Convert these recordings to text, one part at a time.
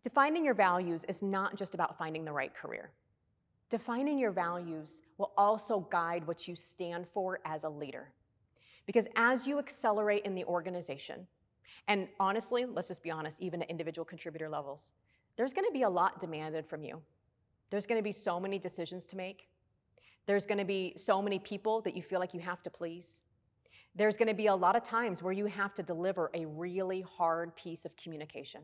Defining your values is not just about finding the right career. Defining your values will also guide what you stand for as a leader. Because as you accelerate in the organization, and honestly, let's just be honest, even at individual contributor levels, there's going to be a lot demanded from you. There's going to be so many decisions to make. There's going to be so many people that you feel like you have to please. There's going to be a lot of times where you have to deliver a really hard piece of communication.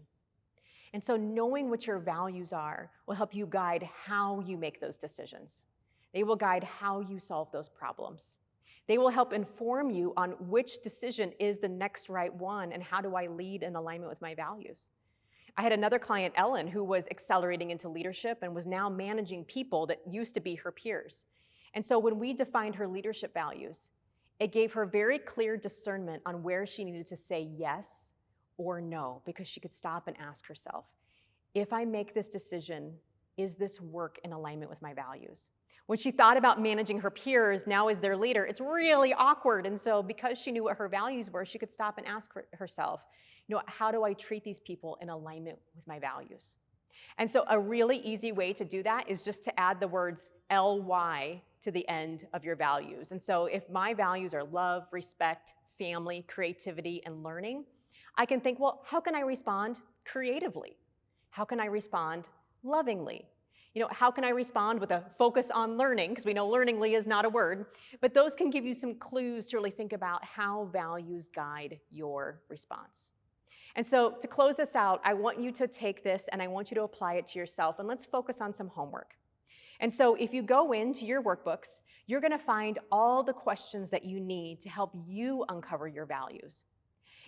And so knowing what your values are will help you guide how you make those decisions. They will guide how you solve those problems. They will help inform you on which decision is the next right one and how do I lead in alignment with my values. I had another client, Ellen, who was accelerating into leadership and was now managing people that used to be her peers. And so when we defined her leadership values, it gave her very clear discernment on where she needed to say yes or no, because she could stop and ask herself, if I make this decision, is this work in alignment with my values? When she thought about managing her peers now as their leader, it's really awkward. And so because she knew what her values were, she could stop and ask herself, how do I treat these people in alignment with my values? And so a really easy way to do that is just to add the words LY to the end of your values. And so if my values are love, respect, family, creativity, and learning, I can think, well, how can I respond creatively? How can I respond lovingly? How can I respond with a focus on learning? Because we know learningly is not a word, but those can give you some clues to really think about how values guide your response. And so to close this out, I want you to take this and I want you to apply it to yourself, and let's focus on some homework. And so if you go into your workbooks, you're going to find all the questions that you need to help you uncover your values.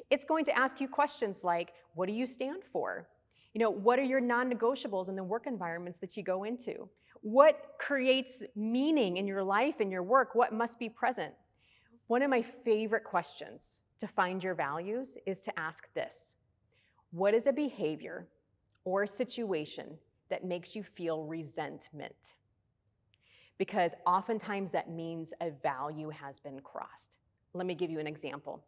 It's going to ask you questions like, what do you stand for? What are your non-negotiables in the work environments that you go into? What creates meaning in your life and your work? What must be present? One of my favorite questions to find your values is to ask this: what is a behavior or a situation that makes you feel resentment? Because oftentimes that means a value has been crossed. Let me give you an example.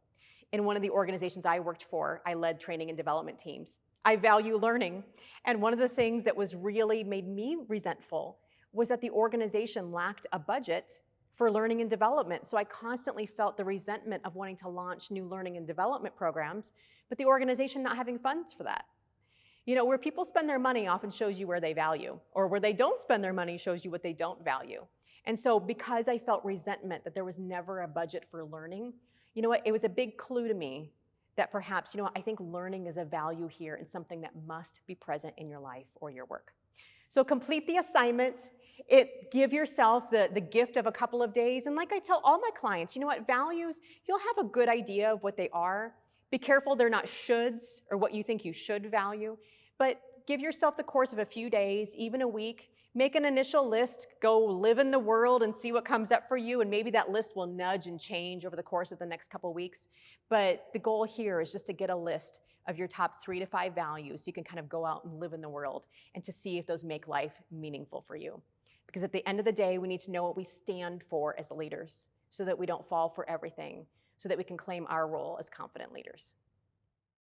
In one of the organizations I worked for, I led training and development teams. I value learning, and one of the things that was really made me resentful was that the organization lacked a budget for learning and development. So I constantly felt the resentment of wanting to launch new learning and development programs, but the organization not having funds for that. Where people spend their money often shows you where they value, or where they don't spend their money shows you what they don't value. And so because I felt resentment that there was never a budget for learning, it was a big clue to me that perhaps, I think learning is a value here and something that must be present in your life or your work. So complete the assignment. Give yourself the gift of a couple of days. And like I tell all my clients, values, you'll have a good idea of what they are. Be careful they're not shoulds or what you think you should value. But give yourself the course of a few days, even a week. Make an initial list, go live in the world and see what comes up for you, and maybe that list will nudge and change over the course of the next couple of weeks. But the goal here is just to get a list of your top 3 to 5 values so you can kind of go out and live in the world and to see if those make life meaningful for you. Because at the end of the day, we need to know what we stand for as leaders so that we don't fall for everything, so that we can claim our role as confident leaders.